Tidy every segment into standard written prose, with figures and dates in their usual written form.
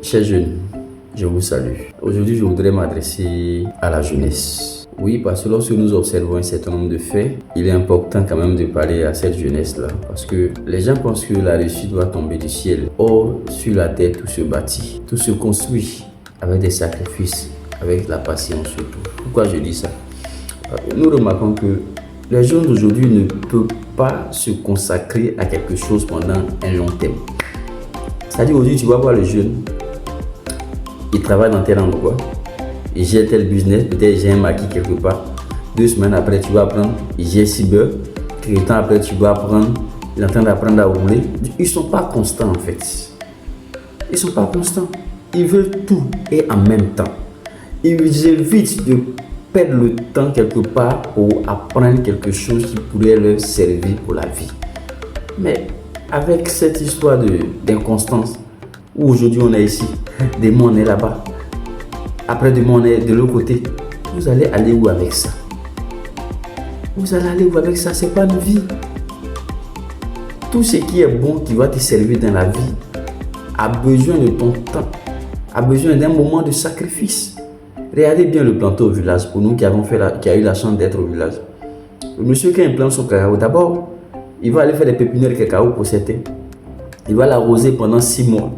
Chers jeunes, je vous salue. Aujourd'hui, je voudrais m'adresser à la jeunesse. Oui, parce que lorsque nous observons un certain nombre de faits, il est important quand même de parler à cette jeunesse-là. Parce que les gens pensent que la réussite doit tomber du ciel. Or, sur la terre, tout se bâtit, tout se construit avec des sacrifices, avec la patience surtout. Pourquoi je dis ça? Nous remarquons que les jeunes d'aujourd'hui ne peuvent pas se consacrer à quelque chose pendant un long terme. C'est-à-dire aujourd'hui, tu vas voir les jeunes, ils travaillent dans tel endroit, ils gèrent tel business, peut-être j'ai un maquis quelque part. 2 semaines après, tu vas apprendre, ils gèrent cyber. Quelques temps après, tu vas apprendre, ils sont en train d'apprendre à rouler. Ils ne sont pas constants en fait. Ils ne sont pas constants. Ils veulent tout et en même temps. Ils évitent de perdre le temps quelque part pour apprendre quelque chose qui pourrait leur servir pour la vie. Mais avec cette histoire d'inconstance, où aujourd'hui on est ici, demain on est là-bas, après demain on est de l'autre côté, vous allez aller où avec ça? Vous allez aller où avec ça? C'est pas une vie. Tout ce qui est bon, qui va te servir dans la vie, a besoin de ton temps, a besoin d'un moment de sacrifice. Regardez bien le planter au village, pour nous qui avons qui a eu la chance d'être au village. Le monsieur qui implante son cacao, d'abord, il va aller faire des pépinières de cacao pour certains. Il va l'arroser pendant 6 mois.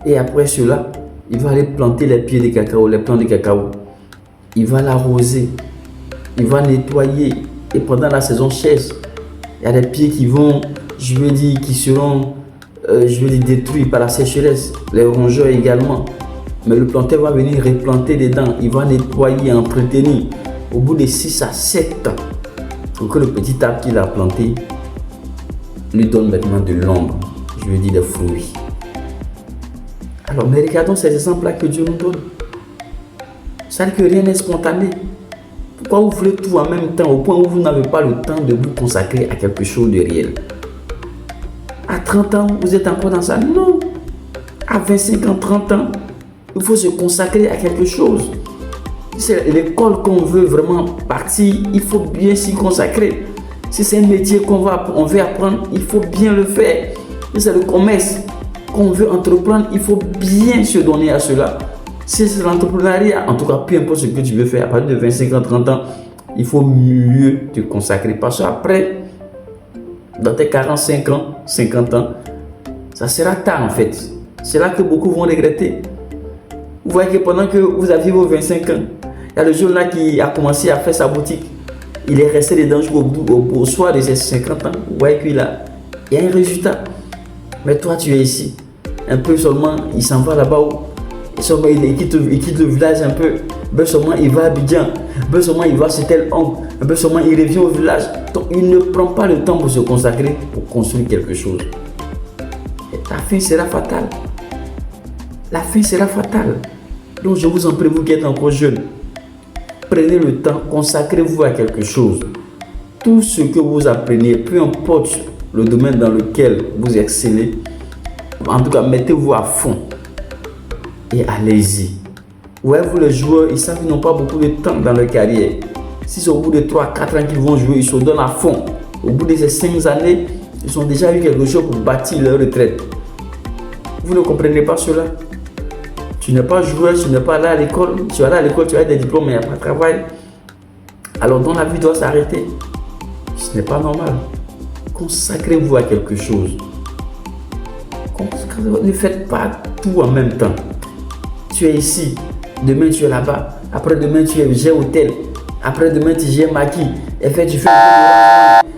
Et après cela, il va aller planter les pieds de cacao, les plants de cacao. Il va l'arroser. Il va nettoyer. Et pendant la saison sèche, il y a des pieds qui vont, qui seront, détruits par la sécheresse. Les rongeurs également. Mais le planteur va venir replanter dedans. Il va nettoyer, entretenir. Au bout de 6 à 7 ans, pour que le petit arbre qu'il a planté lui donne maintenant de l'ombre. Des fruits. Alors, mais regardons ces exemples-là que Dieu nous donne. C'est-à-dire que rien n'est spontané. Pourquoi vous voulez tout en même temps, au point où vous n'avez pas le temps de vous consacrer à quelque chose de réel? À 30 ans, vous êtes encore dans ça? Non. À 25 ans, 30 ans, il faut se consacrer à quelque chose. Si c'est l'école qu'on veut vraiment partir, il faut bien s'y consacrer. Si c'est un métier qu'on veut apprendre, il faut bien le faire. Si c'est le commerce qu'on veut entreprendre, il faut bien se donner à cela. Si c'est l'entrepreneuriat, en tout cas, peu importe ce que tu veux faire, à partir de 25 ans, 30 ans, il faut mieux te consacrer. Parce qu'après, dans tes 45 ans, 50 ans, ça sera tard en fait. C'est là que beaucoup vont regretter. Vous voyez que pendant que vous aviez vos 25 ans, il y a le jeune là qui a commencé à faire sa boutique. Il est resté dedans jusqu'au soir de ses 50 ans. Vous voyez qu'il y a un résultat. Mais toi, tu es ici. Un peu seulement, il s'en va là-bas. Il quitte le village un peu. Ben seulement, il va à Abidjan. Ben seulement, il va chez tel oncle. Ben seulement, il revient au village. Donc, il ne prend pas le temps pour se consacrer, pour construire quelque chose. Et la fin sera fatale. La fin sera fatale. Donc, je vous en prie, vous qui êtes encore jeune, prenez le temps, consacrez-vous à quelque chose. Tout ce que vous apprenez, peu importe le domaine dans lequel vous excellez, en tout cas, mettez-vous à fond et allez-y. Ouais, vous les joueurs, ils savent qu'ils n'ont pas beaucoup de temps dans leur carrière. Si c'est au bout de 3-4 ans qu'ils vont jouer, ils se donnent à fond. Au bout de ces 5 années, ils ont déjà eu quelque chose pour bâtir leur retraite. Vous ne comprenez pas cela? Tu n'es pas joueur, tu n'es pas là à l'école. Tu vas là à l'école, tu as des diplômes, mais il n'y a pas de travail. Alors, dans la vie doit s'arrêter. Ce n'est pas normal. Consacrez-vous à quelque chose. Ne faites pas tout en même temps. Tu es ici, demain tu es là-bas, après demain tu es gère hôtel, après demain tu gères maquis, et fait tu fais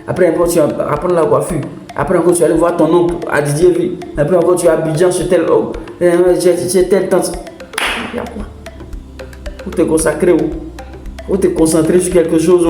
après encore tu vas apprendre la coiffure, après encore tu vas aller voir ton oncle à Didier, après encore tu es à Abidjan chez tel homme, chez tel tante. Il y a quoi? Faut te consacrer, faut te concentrer sur quelque chose.